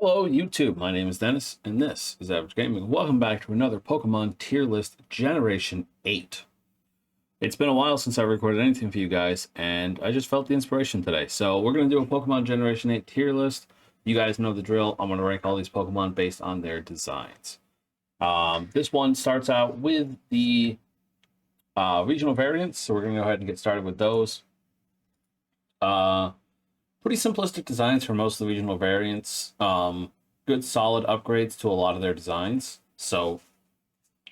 Hello YouTube, my name is Dennis, and this is Average Gaming. Welcome back to another Pokemon tier list Generation 8. It's been a while since I recorded anything for you guys, and I just felt the inspiration today. So we're going to do a Pokemon Generation 8 tier list. You guys know the drill. I'm going to rank all these Pokemon based on their designs. This one starts out with the regional variants, so we're going to go ahead and get started with those. Pretty simplistic designs for most of the regional variants. Good solid upgrades to a lot of their designs. So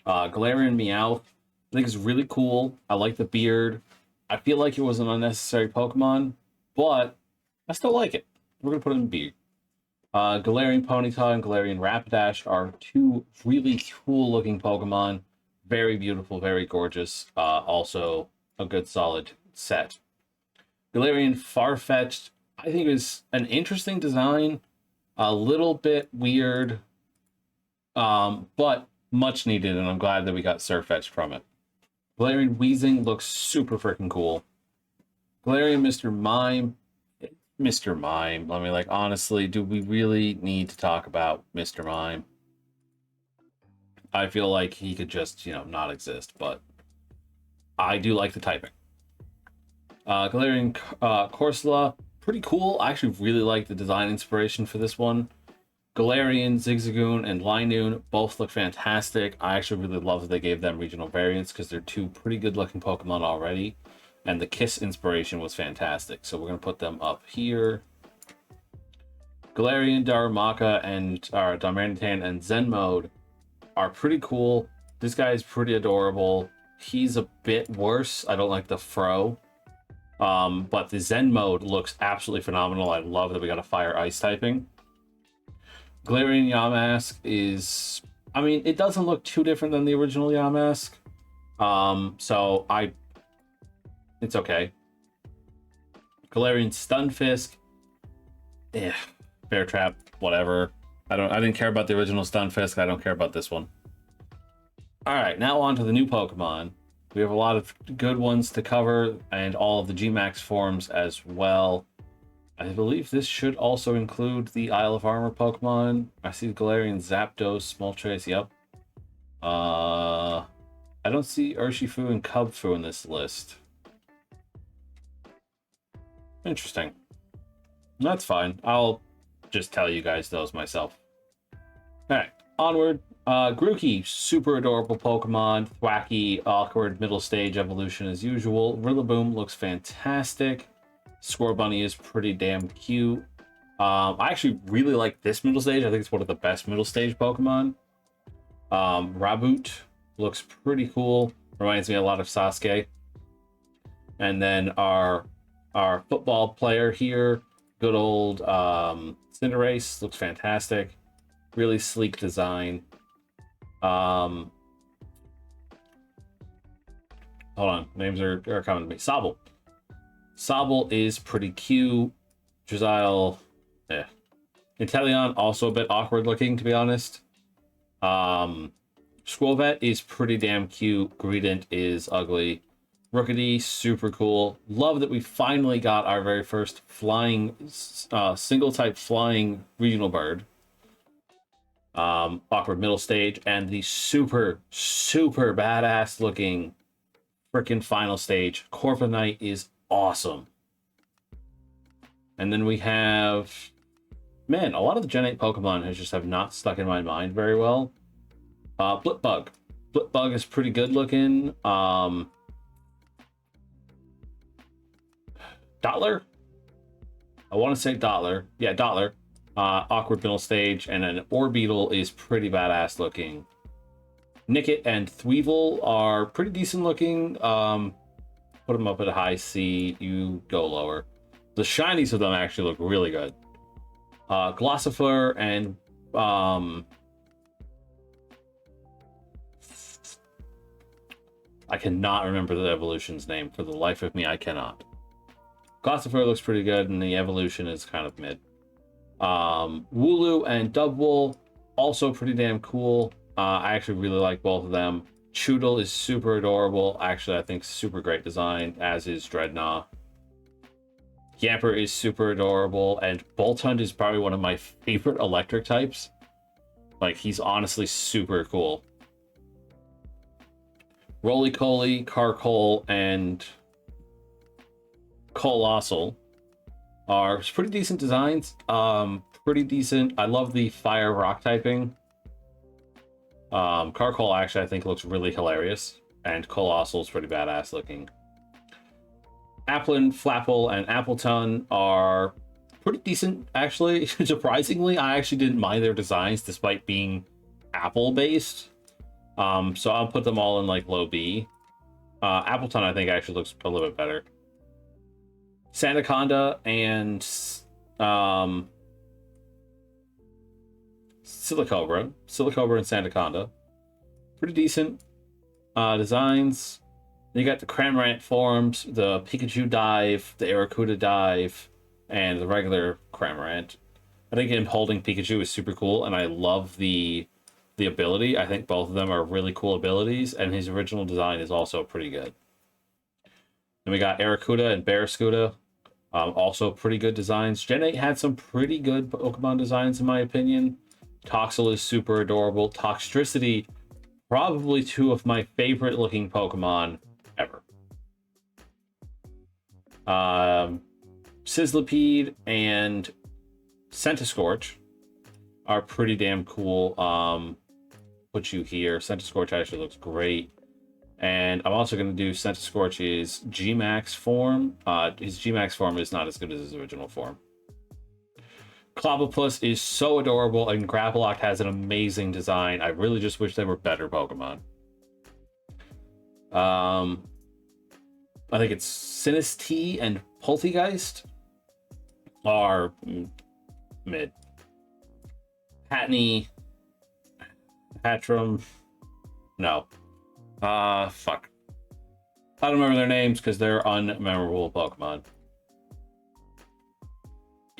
Galarian Meowth, I think is really cool. I like the beard. I feel like it was an unnecessary Pokemon, but I still like it. We're going to put it in beard. Galarian Ponyta and Galarian Rapidash are two really cool looking Pokemon. Very beautiful, very gorgeous. Also a good solid set. Galarian Farfetch'd, I think is an interesting design, a little bit weird, but much needed, and I'm glad that we got Surfetched from it. Galarian Weezing looks super freaking cool. Galarian Mr. Mime, I mean, like, honestly, do we really need to talk about Mr. Mime? I feel like he could just, not exist, but I do like the typing. Galarian Corsola, pretty cool. I actually really like the design inspiration for this one. Galarian, Zigzagoon, and Linoon both look fantastic. I actually really love that they gave them regional variants because they're two pretty good looking Pokemon already. And the Kiss inspiration was fantastic. So we're going to put them up here. Galarian, Darumaka, and Darmanitan and Zen Mode are pretty cool. This guy is pretty adorable. He's a bit worse. I don't like the fro. But the Zen Mode looks absolutely phenomenal. I love that we got a fire ice typing. Galarian Yamask is, I mean, it doesn't look too different than the original Yamask. It's okay. Galarian Stunfisk, Bear Trap, whatever. I didn't care about the original Stunfisk. I don't care about this one. All right, now on to the new Pokemon. We have a lot of good ones to cover, and all of the G-Max forms as well. I believe this should also include the Isle of Armor Pokemon. I see Galarian Zapdos, Moltres, yep. I don't see Urshifu and Cubfu in this list. Interesting. That's fine. I'll just tell you guys those myself. Alright, onward. Grookey, super adorable Pokemon. Thwacky, awkward middle stage evolution as usual. Rillaboom looks fantastic. Scorbunny is pretty damn cute. I actually really like this middle stage. I think it's one of the best middle stage Pokemon. Raboot looks pretty cool. Reminds me a lot of Sasuke. And then our football player here, good old Cinderace, looks fantastic. Really sleek design. Hold on, names are coming to me. Sobble. Sobble is pretty cute. Drizzile, Inteleon, also a bit awkward looking, to be honest. Squovet is pretty damn cute. Greedent is ugly. Rookity, super cool. Love that we finally got our very first flying, single type flying regional bird. Awkward middle stage, and the super badass looking freaking final stage. Corviknight is awesome. And then we have, man, a lot of the Gen 8 Pokemon have not stuck in my mind very well. Blipbug. Blipbug is pretty good looking. Dottler? I want to say Dottler. Yeah, Dottler. Awkward middle stage, and an Orbeetle is pretty badass looking. Nickit and Thweevil are pretty decent looking. Put them up at a high C. You go lower. The shinies of them actually look really good. Glossifer and I cannot remember the evolution's name. For the life of me, I cannot. Glossifer looks pretty good, and the evolution is kind of mid. Wooloo and Dubwool, also pretty damn cool. I actually really like both of them. Choodle is super adorable. Actually, I think super great design, as is Dreadnought. Yamper is super adorable, and Boltund is probably one of my favorite electric types. Like, he's honestly super cool. Roly-Coly, Carkol, and Colossal are pretty decent designs. Pretty decent. I love the fire rock typing. Carkol actually I think looks really hilarious, and Colossal's pretty badass looking. Applin, Flapple, and Appleton are pretty decent, actually. Surprisingly, I actually didn't mind their designs despite being apple-based. So I'll put them all in, like, low B. Appleton, I think, actually looks a little bit better. Sandaconda and Silicobra and Sandaconda. Pretty decent designs. Then you got the Cramorant forms, the Pikachu dive, the Arrokuda dive, and the regular Cramorant. I think him holding Pikachu is super cool, and I love the ability. I think both of them are really cool abilities, and his original design is also pretty good. Then we got Arrokuda and Barraskewda. Also pretty good designs. Gen 8 had some pretty good Pokemon designs, in my opinion. Toxel is super adorable. Toxtricity, probably two of my favorite looking Pokemon ever. Sizzlipede and Centiskorch are pretty damn cool. Put you here. Centiskorch actually looks great. And I'm also going to do Centiskorch's G-Max form. His G-Max form is not as good as his original form. Clobbopus is so adorable, and Grapploct has an amazing design. I really just wish they were better Pokemon. I think it's Sinistee and Poltegeist are mid. Hatney, Hatchram, no. Fuck. I don't remember their names because they're unmemorable Pokemon.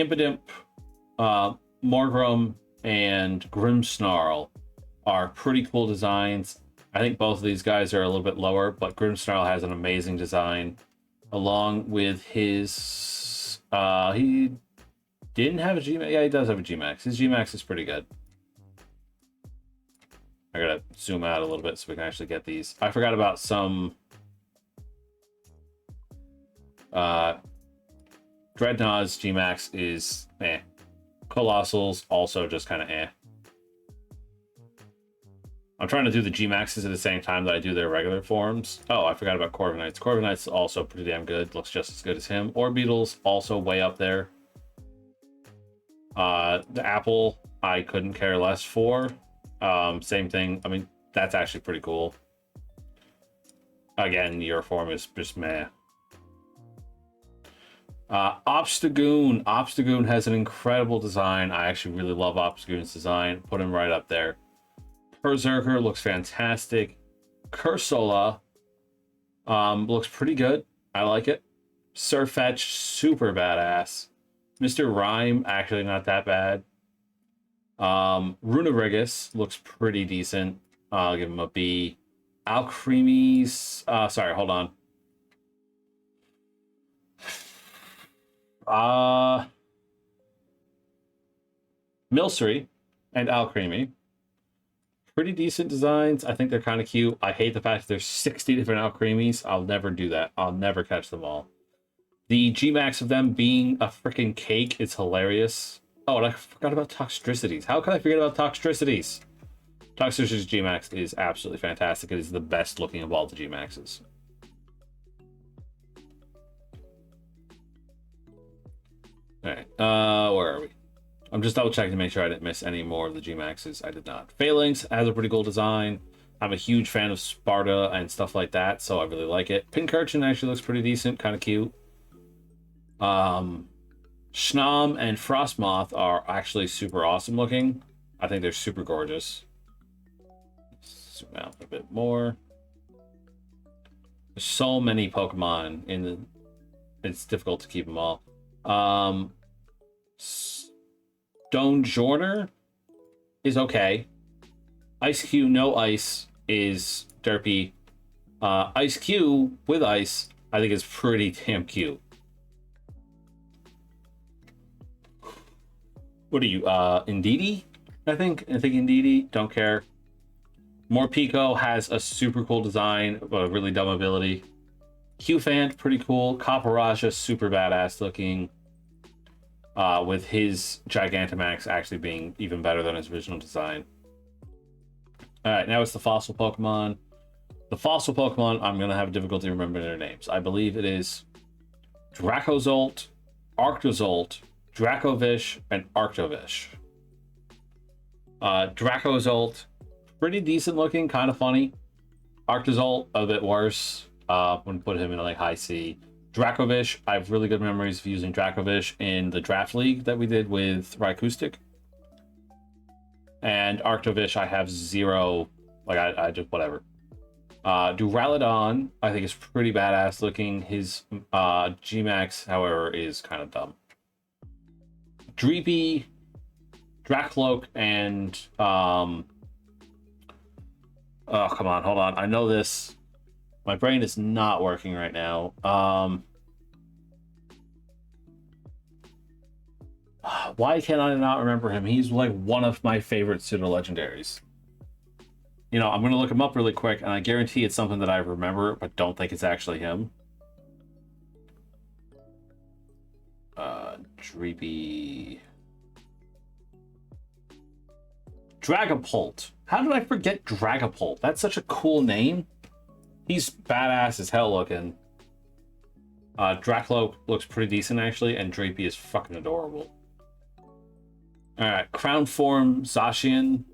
Impidimp, Morgrem, and Grimmsnarl are pretty cool designs. I think both of these guys are a little bit lower, but Grimmsnarl has an amazing design. Along with his... he didn't have a G-Max. Yeah, he does have a G-Max. His G-Max is pretty good. I gotta zoom out a little bit so we can actually get these. I forgot about some... Dreadnought's G-Max is eh. Colossal's also just kind of eh. I'm trying to do the G-Maxes at the same time that I do their regular forms. Oh, I forgot about Corviknight's. Corviknight's also pretty damn good. Looks just as good as him. Orbeetle's also way up there. The Apple, I couldn't care less for. Same thing. I mean, that's actually pretty cool. Again, your form is just meh. Obstagoon. Obstagoon has an incredible design. I actually really love Obstagoon's design. Put him right up there. Berserker looks fantastic. Cursola looks pretty good. I like it. Sirfetch, super badass. Mr. Rhyme, actually not that bad. Runerigus looks pretty decent. I'll give him a B. Alcremies, sorry, hold on. Milcery and Alcremie. Pretty decent designs. I think they're kind of cute. I hate the fact that there's 60 different Alcremies. I'll never do that. I'll never catch them all. The G-Max of them being a freaking cake is hilarious. Oh, and I forgot about Toxtricities. How can I forget about Toxtricities? Toxtricities G-Max is absolutely fantastic. It is the best looking of all the G-Maxes. Alright, where are we? I'm just double checking to make sure I didn't miss any more of the G-Maxes. I did not. Phalanx has a pretty cool design. I'm a huge fan of Sparta and stuff like that, so I really like it. Pincurchin actually looks pretty decent, kind of cute. Schnom and Frostmoth are actually super awesome looking. I think they're super gorgeous. Zoom out a bit more. There's so many Pokemon in the... It's difficult to keep them all. Stonjourner is okay. Ice Q no ice is derpy. Ice Q with ice I think is pretty damn cute. What are you, Indeedee? I think Indeedee, don't care. Morpeko has a super cool design, but a really dumb ability. Qfant, pretty cool. Copperajah, super badass looking. With his Gigantamax actually being even better than his original design. Alright, now it's the fossil Pokemon. The fossil Pokemon, I'm going to have difficulty remembering their names. I believe it is Dracozolt, Arctozolt, Dracovish, and Arctovish. Dracozolt, pretty decent looking, kind of funny. Arctozolt, a bit worse. Wouldn't put him in like high C. Dracovish, I have really good memories of using Dracovish in the draft league that we did with Rhycoustic. And Arctovish, I have zero, like I just, whatever. Duraludon, I think is pretty badass looking. His Gmax, however, is kind of dumb. Dreepy, Dracloak, and oh, come on, hold on. I know this. My brain is not working right now. Why can I not remember him? He's like one of my favorite pseudo legendaries. You know, I'm going to look him up really quick, and I guarantee it's something that I remember, but don't think it's actually him. Dreepy. Dragapult. How did I forget Dragapult? That's such a cool name. He's badass as hell looking. Dracloak looks pretty decent, actually, and Dreepy is fucking adorable. Alright, Crown Form Zacian.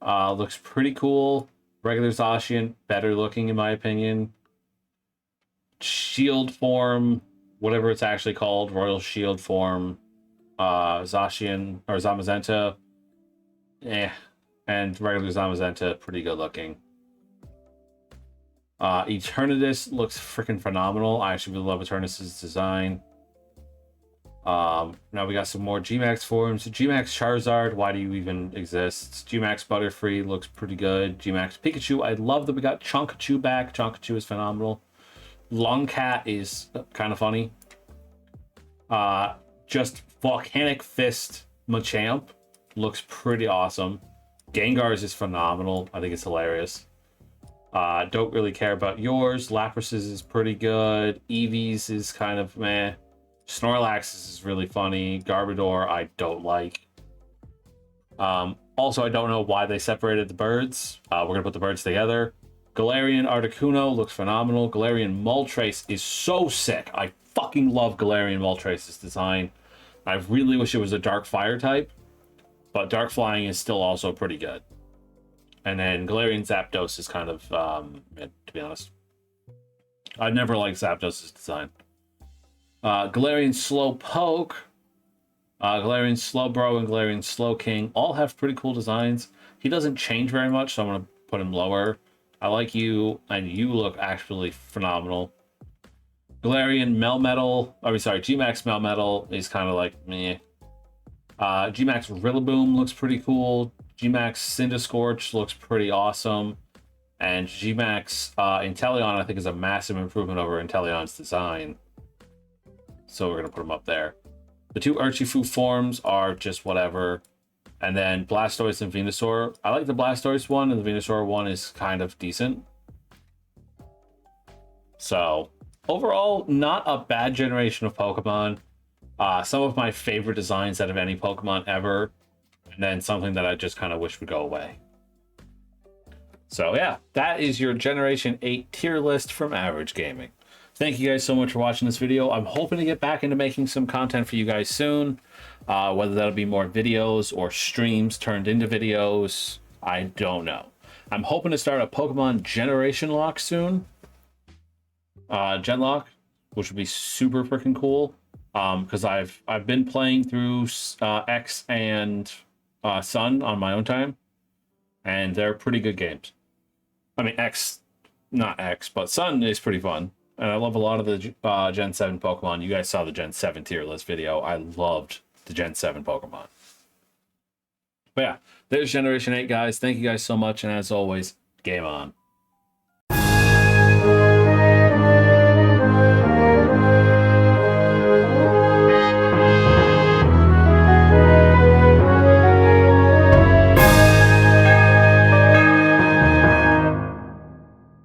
Looks pretty cool. Regular Zacian, better looking in my opinion. Shield Form, whatever it's actually called, Royal Shield Form. Zacian, or Zamazenta. And regular Zamazenta, pretty good looking. Eternatus looks freaking phenomenal. I actually really love Eternatus's design. Now we got some more Gmax forms. Gmax Charizard, why do you even exist? Gmax Butterfree looks pretty good. Gmax Pikachu, I love that we got Chonkachu back. Chonkachu is phenomenal. Longcat is kind of funny. Just Volcanic Fist Machamp looks pretty awesome. Gengar's is phenomenal. I think it's hilarious. Don't really care about yours. Lapras's is pretty good. Eevee's is kind of meh. Snorlax's is really funny. Garbodor, I don't like. Also, I don't know why they separated the birds. We're going to put the birds together. Galarian Articuno looks phenomenal. Galarian Moltres is so sick. I fucking love Galarian Moltres' design. I really wish it was a Dark Fire type. But Dark Flying is still also pretty good. And then Galarian Zapdos is kind of, to be honest. I never liked Zapdos' design. Galarian Slowpoke, Galarian Slowbro, and Galarian Slowking all have pretty cool designs. He doesn't change very much, so I'm going to put him lower. I like you, and you look actually phenomenal. Galarian Melmetal, Gmax Melmetal is kind of like meh. Gmax Rillaboom looks pretty cool. Gmax Cinderscorch looks pretty awesome. And Gmax Inteleon, I think, is a massive improvement over Inteleon's design. So we're going to put them up there. The two Urshifu forms are just whatever. And then Blastoise and Venusaur. I like the Blastoise one, and the Venusaur one is kind of decent. So, overall, not a bad generation of Pokemon. Some of my favorite designs out of any Pokemon ever. And then something that I just kind of wish would go away. So yeah, that is your Generation 8 tier list from Average Gaming. Thank you guys so much for watching this video. I'm hoping to get back into making some content for you guys soon. Whether that'll be more videos or streams turned into videos, I don't know. I'm hoping to start a Pokemon Generation Lock soon. Genlock, which would be super freaking cool. Because I've been playing through X and Sun on my own time, and they're pretty good games. I mean, not X, but Sun is pretty fun, and I love a lot of the Gen 7 Pokemon. You guys saw the Gen 7 tier list video. I loved the Gen 7 Pokemon. But yeah, there's Generation 8, guys. Thank you guys so much, and as always, game on.